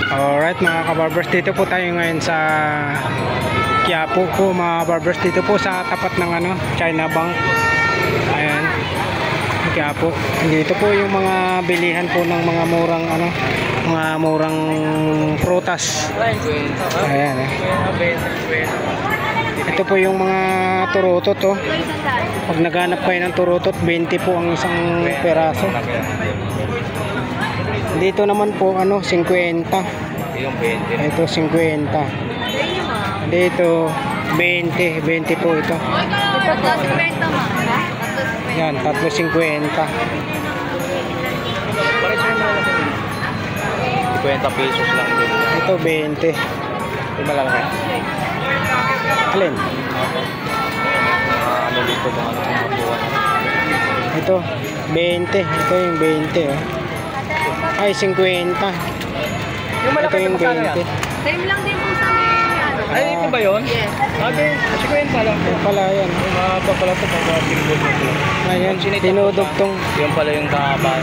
Alright mga kabarbers, dito po tayo ngayon sa Quiapo po mga barbers, dito po sa tapat ng China Bank. Ayan, Quiapo. Dito po yung mga bilihan po ng mga murang prutas. Ayan Ito po yung mga turutot Pag naghanap kayo ng turutot, 20 po ang isang peraso. Dito naman po 50. Ito 50. Dito 20 po ito. Yan, 3.50. 50 pesos lang din. Ito 20. Ito malalaki. Alin? Ano dito ba Ito 20. Ito yung 20 Ay 50. Yung malaki ito yung 20. Same lang din po sa may Ay, ito ba yun? Yes. Okay, 50 lang. Yung pala yan. Mahaba pala ito pag single mo ito. Ayan, dinudugtong. Yung pala yung kahaba.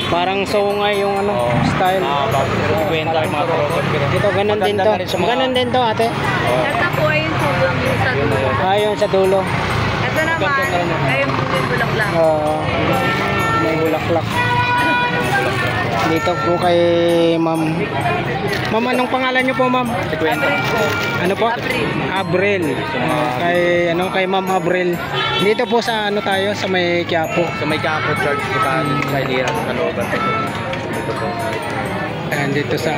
Parang sungay yung style. Mahaba. 50 yung mga karokot. Ito ganun din to. Ganun din to ate. Ito po ay yung sobrang yung sa dulo. Ayun sa dulo. Ito naman ay yung bulaklak. May bulaklak. Dito po kay ma'am. Ma'am, anong pangalan niyo po, ma'am? Ano po? Abril. Kay ma'am Abril. Dito po sa tayo sa may Quiapo. Sa may Quiapo Church po tayo sa Ilira sa looban. Dito po. Ayan, dito sa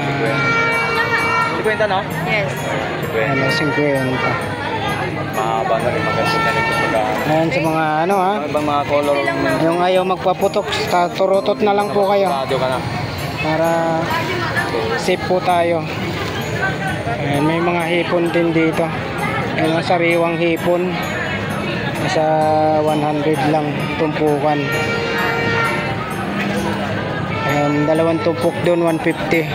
50 no? Yes. 50. Mahaba na rin, maganda na rin pagka. Ayan sa mga Ibang mga color. yung ayaw magpaputok, sa turutot na lang po kayo. Radio ka na. Para safe po tayo. Ayan, may mga hipon din dito. Ayan, mga sariwang hipon. Nasa 100 lang tumpukan. Ayan, dalawang tumpok doon, 150.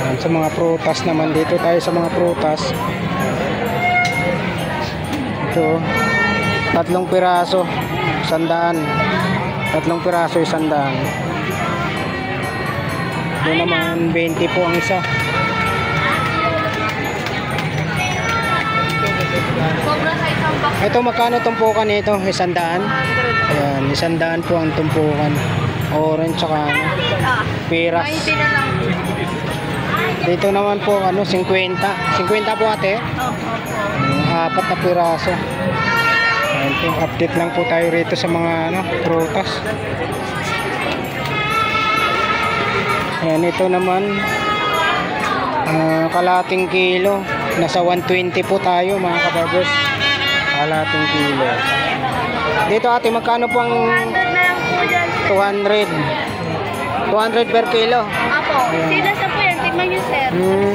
Ayan, sa mga prutas naman, dito tayo sa mga prutas. Ito, 3 piraso, 100. 3 piraso, 100. Doon naman 20 po ang isa. Sobra sa isang box. Ito magkano tumpukan nito? 100? Ayan, 100 po ang tumpukan. Orange tsaka piras. 90 na lang. Dito naman po 50. 50 po ate. Opo. 4 na piraso. Ayan po, update lang po tayo rito sa mga prutas. Ayan, ito naman kalating kilo. Nasa 120 po tayo mga kabarbers. Kalating kilo. Dito ate, magkano po ang 100 na lang po dyan. 200? 200 per kilo. Apo. Sila sa po yan. Tignan nyo sir.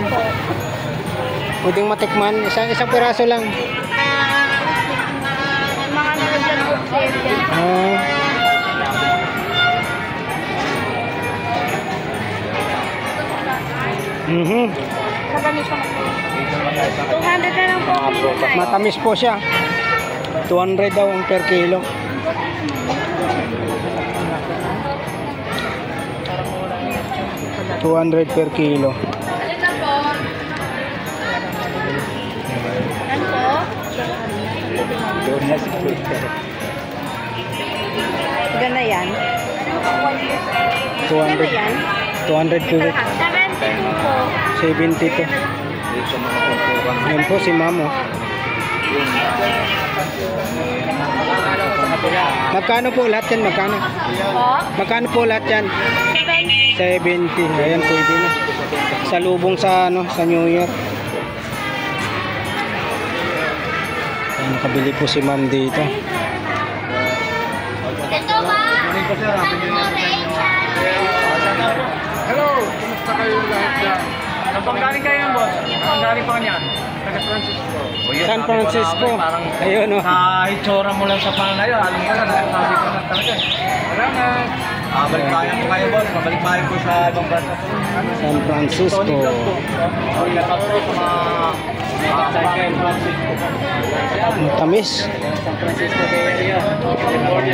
Po. Pwedeng matikman. Isang piraso lang. Mga nalagyan po sir yan. Sa ganito na po. 200 na lang po. Matamis po siya. 200 daw ang per kilo. $200 per kilo. Alin na po? Ano po? Ganda yan. 200 yan? 200 kilo. 72 po. 72. Yan po si ma'am. Magkano po lahat yan? Magkano? Po? Magkano po lahat yan? 70. Ayan, pwede na. Sa lubong sa New Year. Ayan, nakabili po si ma'am dito. Ito ba? Hello! Kumusta kayo lahat dyan? Saan galing kayo yan, boss? Saan galing pa kanyan? Taga Francisco. San Francisco. Ayun o. Sa itsura mo lang sa pangayo, alam ko na, nasasabi ko na talaga. Salamat! Balik bayan po kayo, boss. Mabalik bayan po sa ibang bansa. San Francisco. Tamis. San Francisco Bay Area, California.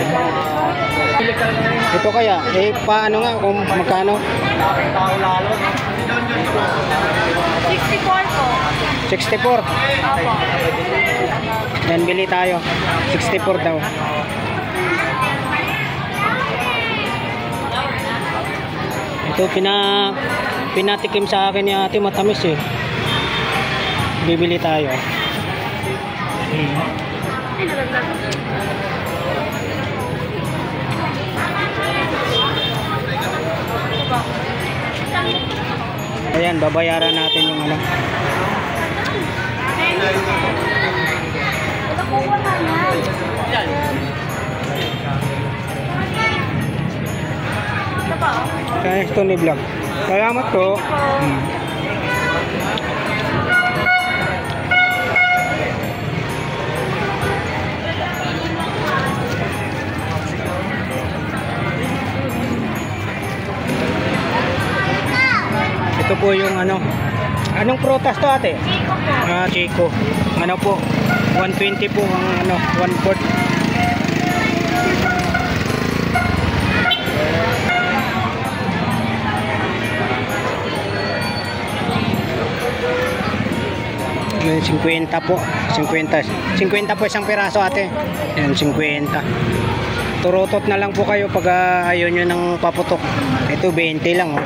Ito kaya, paano nga kung magkano? Aking tao lalo. 64 po. 64. Opo. Yan, bili tayo. 64 daw. Ito, pinatikim sa akin ni ate, matamis eh. Bibili tayo. Ayan, babayaran natin yung ano. Kaya ito ni vlog. Salamat po. Ito po yung ano. Anong prutas to ate? Chico po. Ah, Chico. Ano po? 120 po ang ano, 1/4. Yan, 50 po. 50. 50 po isang piraso ate. Yan, 50. Turutot na lang po kayo pag ayaw nyo ng paputok. Ito 20 lang oh.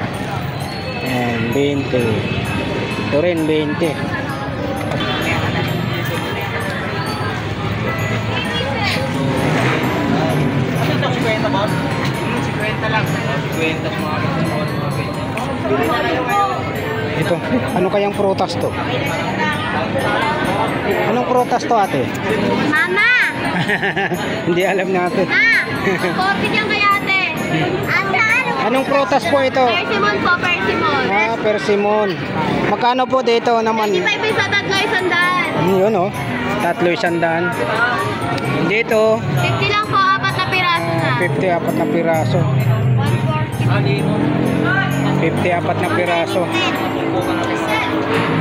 Yan, 20. Ito rin 20. Ano ito, 50 boss? 50 lang. 50 sa mga Ito, ano kayang prutas to? Anong prutas to ate? Mama! Hindi alam natin. Coffee dyan kay ate. Ate, Anong prutas po ito? Persimmon po, persimmon. Ah, persimmon. Magkano po dito naman? 25 isa, tatlo isang daan. Yun oh. Tatlo isandaan. Dito, 50 lang po, apat na piraso na. 50 apat na piraso. 50 apat na piraso.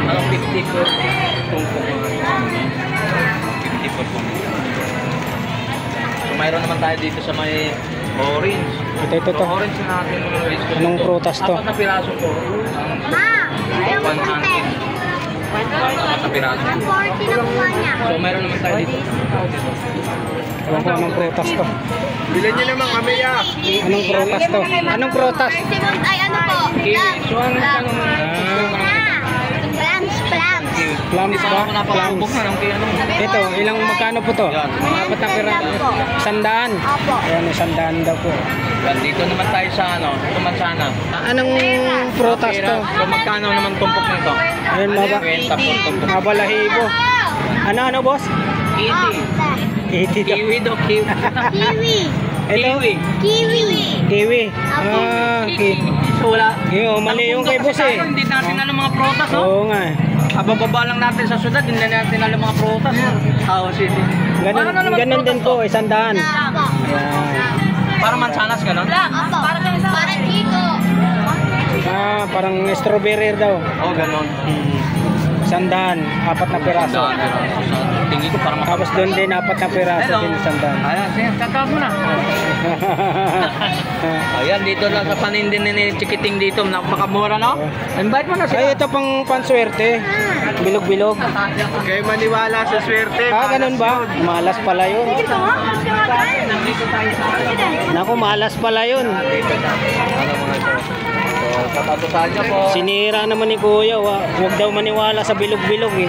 Ano, 50 po. Tungkol. 50 po. So, mayroon naman tayo dito sa may orange. Ito. So, orange na natin mga guys. Anong prutas to? Apat na piraso po. Ma! Ayaw mo konti. Apat na piraso. 140 lang po niya. So, mayroon naman tayo dito. Ewan ko anong prutas to. Bilan niyo naman kami ya. Anong prutas to? Anong prutas? Persimmon, ay ano po? Plums. So, ano Plums. Plums, Plums ba? Napakabok Plums. na ng kaya naman. Ito, ilang magkano po to? Yan. Apat na piraso. 100. Opo. Ayan, 100 daw po. Yan, dito naman tayo sa ano, tumansana. Anong prutas to? So, magkano naman tumpok nito? Ayun, maba. 20 po tumpok. Mabalahibo. Ano, boss? Kiwi. 80 daw. Kiwi do, kiwi. Kiwi. Ito? Kiwi. Kiwi. Ah, kiwi. So, wala. Yo, mali yung kay boss eh. Hindi natin alam mga prutas, no? Oo nga. Abababa lang natin sa syudad, hindi natin alam mga prutas. Tawa City. Ganun din po, 100. Ayan. Para mansanas, gano'n? Opo. Parang Chico. Ah, parang strawberry daw. Oo, gano'n. 100, apat na piraso. Tingin ko parang Tapos doon din, apat na piraso din 100. Ayan, sige, tatawag mo na. Ayan, dito lang sa panindin ni Chikiting dito. Napakamura, no? Invite mo na Ay, ito pang panswerte. Bilog-bilog. Kayo maniwala sa swerte. Ah, ganun ba? Malas pala yun. Naku, malas pala yun. Katatusan niyo po. Sinira naman ni Kuya. Huwag daw maniwala sa bilog-bilog eh.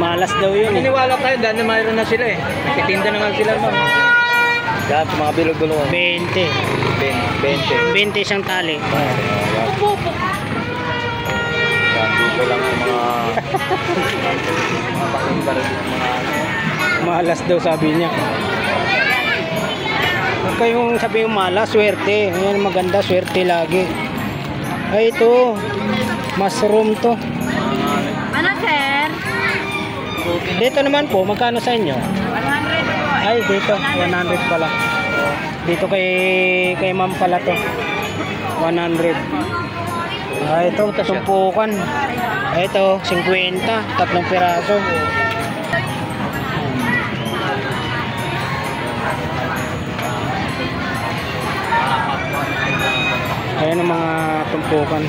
Malas daw yun eh. Maniwala tayo dahil mayroon na sila eh. Nagtitinda na nga sila. Yan, sa mga bilog-bilog. 20. 20. 20 isang tali. Yan, dito lang yung mga pakinggan rin yung mga Malas daw sabi niya. Huwag kayong sabi yung malas, swerte. Ayan, maganda, swerte lagi. Ay, ito. Mushroom to. Ano, sir? Dito naman po, magkano sa inyo? 100 po. Ay, dito. 100 pala. Dito kay ma'am pala to. 100. Ay, ito, tumpukan. Ay, ito, 50. Tatlong piraso. tumpukan.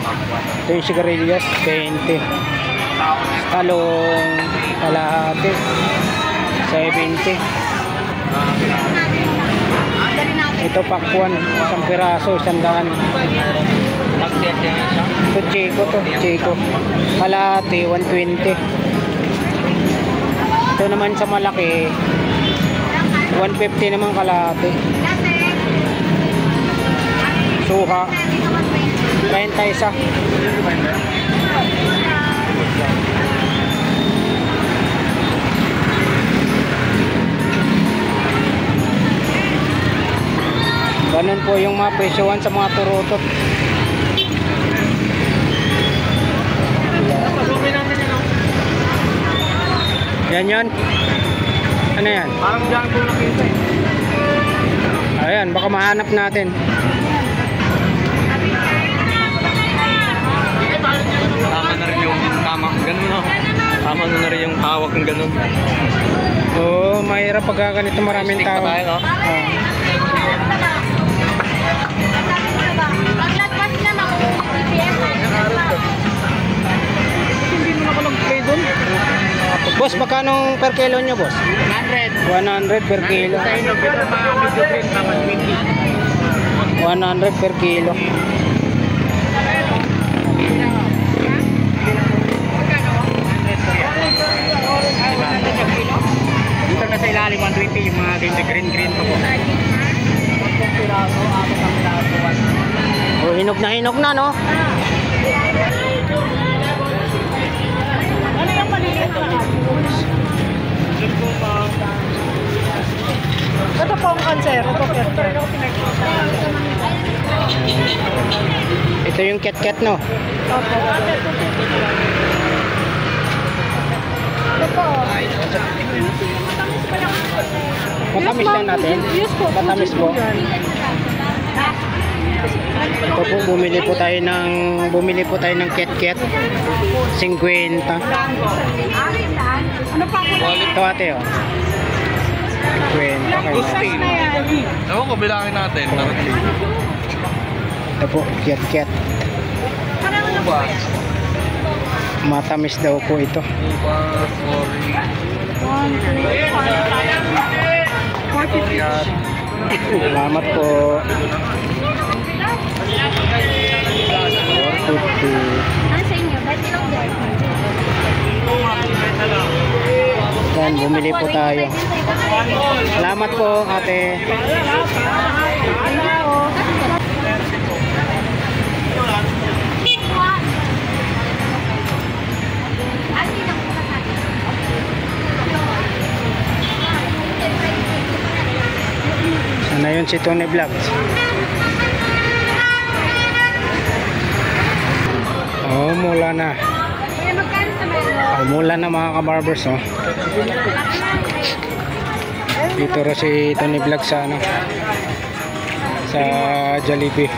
Ito yung sigarilyas, 20. Talong kalahati, 70. Ito pakwan, isang piraso, 100. Ito Chico. Kalahati, 120. Ito naman sa malaki, 150 naman kalahati. Suha, 31. Ganun po yung mga presyohan sa mga turutot. Yan. Ano yan? Parang dyan ko nakita eh. Ayan, baka mahanap natin. Tama na rin yung ganun no? Tama na rin yung hawak ng ganun. Oo, mahirap pagka ganito maraming Stick pa tao. tayo, no? Hindi mo na ako nag-play doon. Boss, magkano per kilo nyo, boss? 100. 100 per kilo. Sa inyo, pero mga medyo print na 120. 100 per kilo. Dito na sa ilalim 120 yung mga green pa po. Oh, hinog na, no? Ano yung maliliit na ito po ang cancer. Ito yung ket-ket, no? Ito po. Matamis lang natin. Yes po. Matamis po. Ito po, bumili po tayo ng ket-ket. 50. Ano pa po? Ito ate, oh. 50 kayo. Gustin. Ewan ko, bilangin natin. Ito po, ket-ket. Matamis daw po ito. Salamat po. 450. Ano sa inyo? Ba't lang din? Yan, bumili po tayo. Salamat po, ate. Sana yun si Tony Vlogs. Oh, mula na. Kaya magkano sa meron? Mula na mga kabarbers, oh. Dito rin si Tony Vlog sa ano, sa Jollibee.